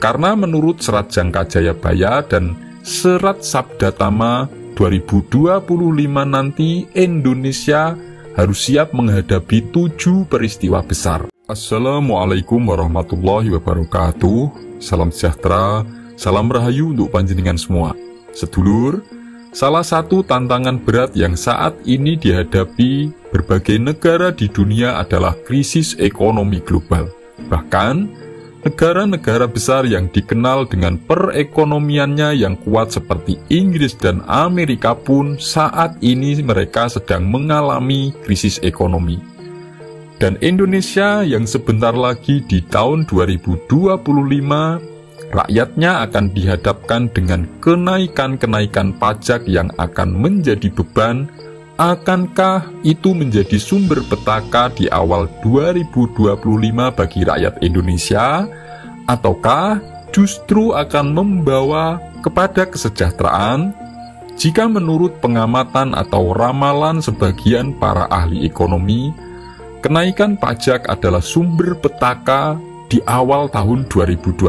Karena menurut Serat Jangka Jayabaya dan Serat Sabda Tama 2025 nanti Indonesia harus siap menghadapi 7 peristiwa besar. Assalamualaikum warahmatullahi wabarakatuh. Salam sejahtera, salam rahayu untuk panjenengan semua. Sedulur, salah satu tantangan berat yang saat ini dihadapi berbagai negara di dunia adalah krisis ekonomi global. Bahkan, negara-negara besar yang dikenal dengan perekonomiannya yang kuat seperti Inggris dan Amerika pun saat ini mereka sedang mengalami krisis ekonomi. Dan Indonesia yang sebentar lagi di tahun 2025, rakyatnya akan dihadapkan dengan kenaikan-kenaikan pajak yang akan menjadi beban. Akankah itu menjadi sumber petaka di awal 2025 bagi rakyat Indonesia? Ataukah justru akan membawa kepada kesejahteraan? Jika menurut pengamatan atau ramalan sebagian para ahli ekonomi, kenaikan pajak adalah sumber petaka di awal tahun 2025.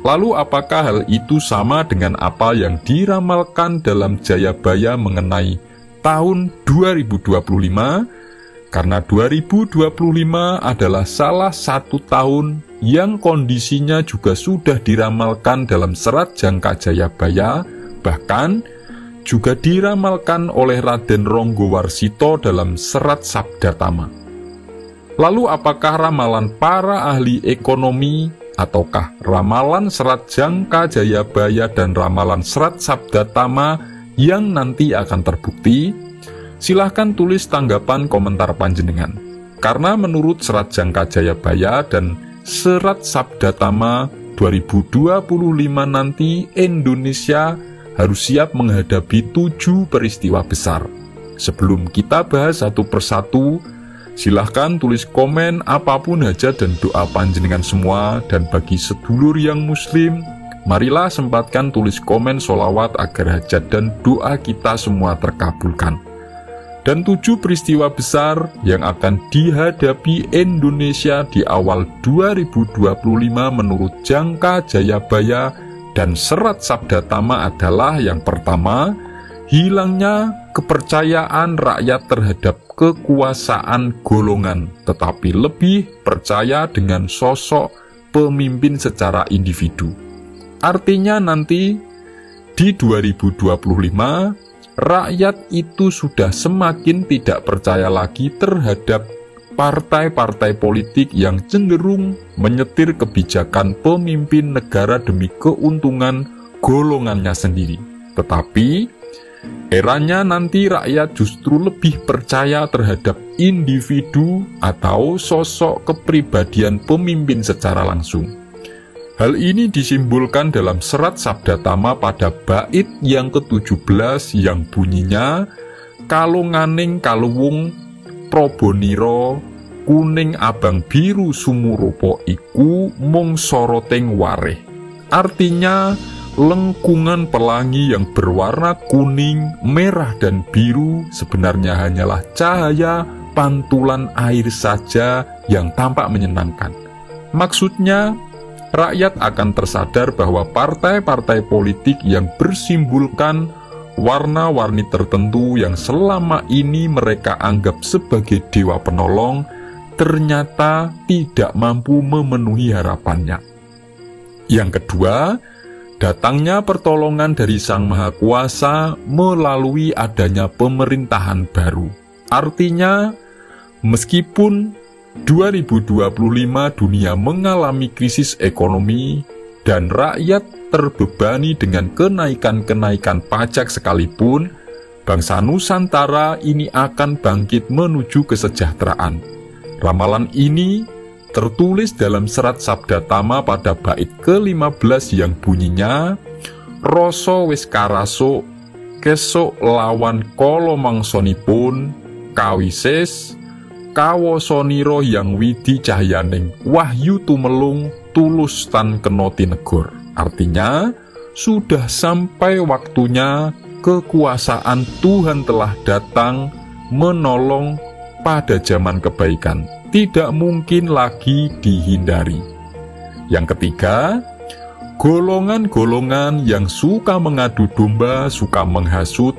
Lalu apakah hal itu sama dengan apa yang diramalkan dalam Jayabaya mengenai tahun 2025? Karena 2025 adalah salah satu tahun yang kondisinya juga sudah diramalkan dalam Serat Jangka Jayabaya, bahkan juga diramalkan oleh Raden Ronggowarsito dalam Serat Sabda Tama. Lalu apakah ramalan para ahli ekonomi ataukah ramalan Serat Jangka Jayabaya dan ramalan Serat Sabda Tama yang nanti akan terbukti? Silahkan tulis tanggapan komentar panjenengan. Karena menurut Serat Jangka Jayabaya dan Serat Sabda Tama 2025 nanti Indonesia harus siap menghadapi 7 peristiwa besar. Sebelum kita bahas satu persatu, silahkan tulis komen apapun hajat dan doa panjenengan semua. Dan bagi sedulur yang muslim, marilah sempatkan tulis komen sholawat agar hajat dan doa kita semua terkabulkan. Dan 7 peristiwa besar yang akan dihadapi Indonesia di awal 2025 menurut Jangka Jayabaya dan Serat Sabda Tama adalah yang pertama, hilangnya kepercayaan rakyat terhadap kekuasaan golongan, tetapi lebih percaya dengan sosok pemimpin secara individu. Artinya nanti di 2025, rakyat itu sudah semakin tidak percaya lagi terhadap partai-partai politik yang cenderung menyetir kebijakan pemimpin negara demi keuntungan golongannya sendiri. Tetapi, eranya nanti rakyat justru lebih percaya terhadap individu atau sosok kepribadian pemimpin secara langsung. Hal ini disimbolkan dalam Serat Sabda Tama pada bait yang ke-17 yang bunyinya, kalunganing kaluwung proboniro kuning abang biru sumurupa iku mung soroteng wareh. Artinya, lengkungan pelangi yang berwarna kuning, merah, dan biru sebenarnya hanyalah cahaya pantulan air saja yang tampak menyenangkan. Maksudnya, rakyat akan tersadar bahwa partai-partai politik yang bersimbolkan warna-warni tertentu yang selama ini mereka anggap sebagai dewa penolong, ternyata tidak mampu memenuhi harapannya. Yang kedua, datangnya pertolongan dari Sang Maha Kuasa melalui adanya pemerintahan baru. Artinya, meskipun 2025 dunia mengalami krisis ekonomi dan rakyat terbebani dengan kenaikan-kenaikan pajak sekalipun, bangsa Nusantara ini akan bangkit menuju kesejahteraan. Ramalan ini tertulis dalam Serat Sabda Tama pada bait ke-15 yang bunyinya, Rasa wis karaso kesuk lawan kala mangsonipun kawisis kawasoniro yang widi cahyaning wahyu tumelung tulus tan kenoti negor. Artinya, sudah sampai waktunya kekuasaan Tuhan telah datang menolong pada zaman kebaikan. Tidak mungkin lagi dihindari. Yang ketiga, golongan-golongan yang suka mengadu domba, suka menghasut,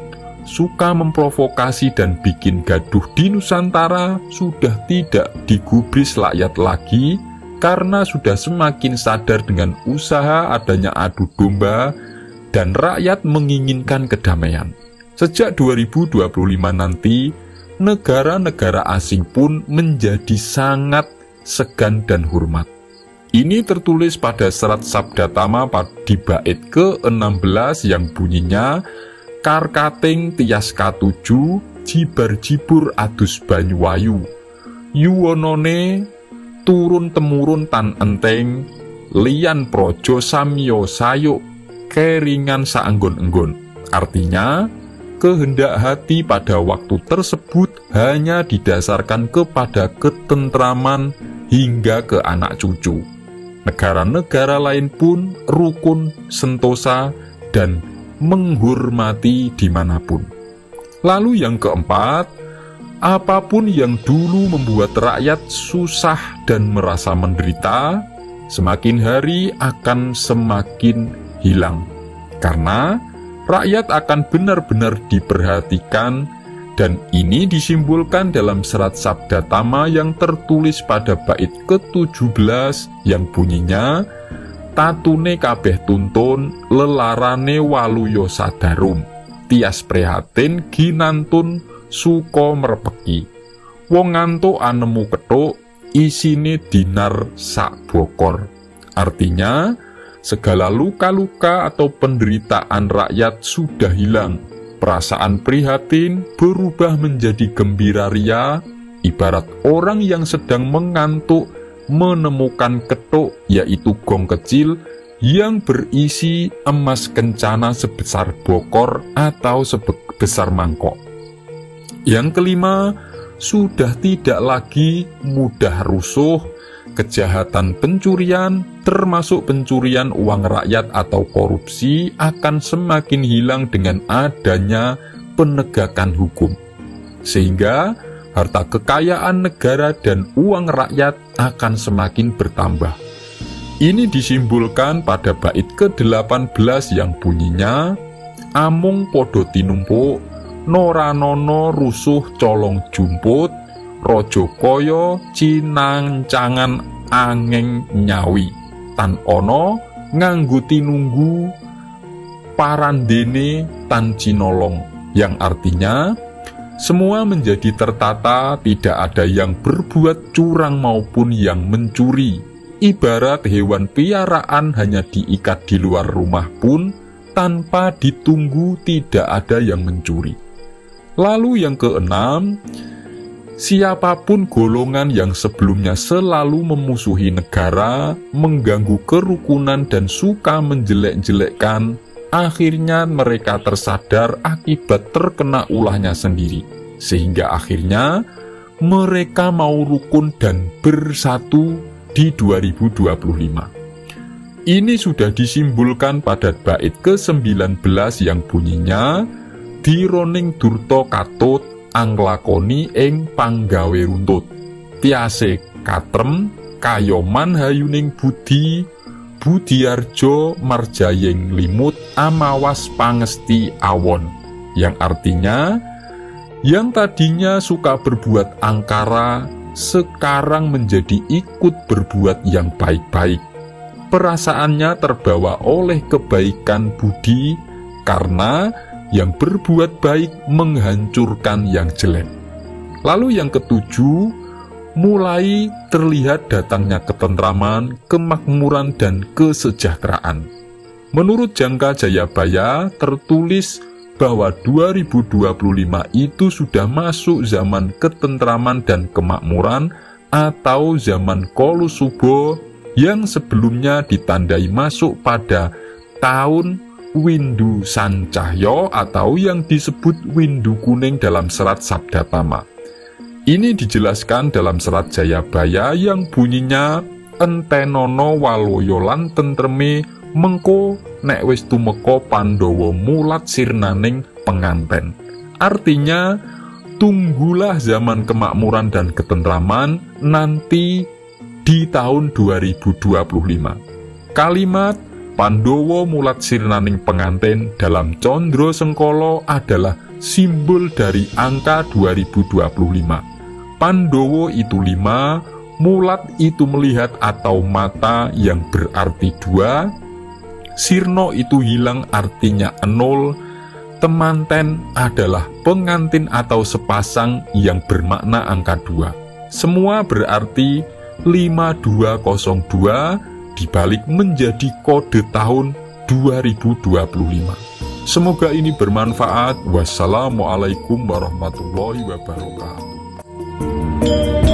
suka memprovokasi dan bikin gaduh di Nusantara sudah tidak digubris rakyat lagi karena sudah semakin sadar dengan usaha adanya adu domba dan rakyat menginginkan kedamaian. Sejak 2025 nanti, negara-negara asing pun menjadi sangat segan dan hormat. Ini tertulis pada serat Sabda Tama di bait ke-16 yang bunyinya, Karkating tias katuju, jibar-jibur adus Banyuwayu, yuwonone turun-temurun tan enteng, liyan projo samyo sayuk, keringan saenggon-enggon. Artinya, kehendak hati pada waktu tersebut hanya didasarkan kepada ketentraman hingga ke anak cucu. Negara-negara lain pun rukun, sentosa, dan menghormati dimanapun. Lalu yang keempat, apapun yang dulu membuat rakyat susah dan merasa menderita, semakin hari akan semakin hilang. Karena rakyat akan benar-benar diperhatikan, dan ini disimbolkan dalam serat Sabda Tama yang tertulis pada bait ke-17 yang bunyinya, tatune kabeh tuntun, lelarane waluyo sadarum, tias prihatin ginantun suko merpeki, wong ngantuk anemu ketuk, isine dinar sak bokor. Artinya, segala luka-luka atau penderitaan rakyat sudah hilang. Perasaan prihatin berubah menjadi gembira ria, ibarat orang yang sedang mengantuk menemukan ketuk, yaitu gong kecil yang berisi emas kencana sebesar bokor atau sebesar mangkok. Yang kelima, sudah tidak lagi mudah rusuh, kejahatan pencurian, termasuk pencurian uang rakyat atau korupsi, akan semakin hilang dengan adanya penegakan hukum. Sehingga harta kekayaan negara dan uang rakyat akan semakin bertambah. Ini disimbolkan pada bait ke-18 yang bunyinya, amung podo tinumpuk, noranono rusuh colong jumput, rojo koyo cinancangan angeng nyawi, tan ono nganggo tinunggu parandene tan cinolong, yang artinya semua menjadi tertata, tidak ada yang berbuat curang maupun yang mencuri. Ibarat hewan piaraan hanya diikat di luar rumah pun tanpa ditunggu, tidak ada yang mencuri. Lalu yang keenam, siapapun golongan yang sebelumnya selalu memusuhi negara, mengganggu kerukunan dan suka menjelek-jelekkan, akhirnya mereka tersadar akibat terkena ulahnya sendiri, sehingga akhirnya mereka mau rukun dan bersatu di 2025. Ini sudah disimbolkan pada bait ke-19 yang bunyinya, dironing durta katut anglakoni ing panggawe runtut, tiase katrem kayoman hayuning budi, budiarjo marjayeng limut amawas pangesti awon, yang artinya yang tadinya suka berbuat angkara sekarang menjadi ikut berbuat yang baik-baik. Perasaannya terbawa oleh kebaikan budi karena yang berbuat baik menghancurkan yang jelek. Lalu yang ketujuh, mulai terlihat datangnya ketentraman, kemakmuran, dan kesejahteraan. Menurut Jangka Jayabaya, tertulis bahwa 2025 itu sudah masuk zaman ketentraman dan kemakmuran atau zaman Kolosubo yang sebelumnya ditandai masuk pada tahun Windu Sancahyo atau yang disebut Windu Kuning dalam serat Sabda Tama. Ini dijelaskan dalam serat Jayabaya yang bunyinya, entenono waloyo lan tentreme mengko nek wis tumeka Pandhawa mulat sirnaning penganten. Artinya, tunggulah zaman kemakmuran dan ketentraman, nanti di tahun 2025. Kalimat Pandhawa mulat sirnaning pengantin dalam Condro Sengkala adalah simbol dari angka 2025. Pandhawa itu 5, mulat itu melihat atau mata yang berarti 2, sirna itu hilang artinya 0, temanten adalah pengantin atau sepasang yang bermakna angka 2. Semua berarti 5202 dibalik menjadi kode tahun 2025. Semoga ini bermanfaat. Wassalamualaikum warahmatullahi wabarakatuh.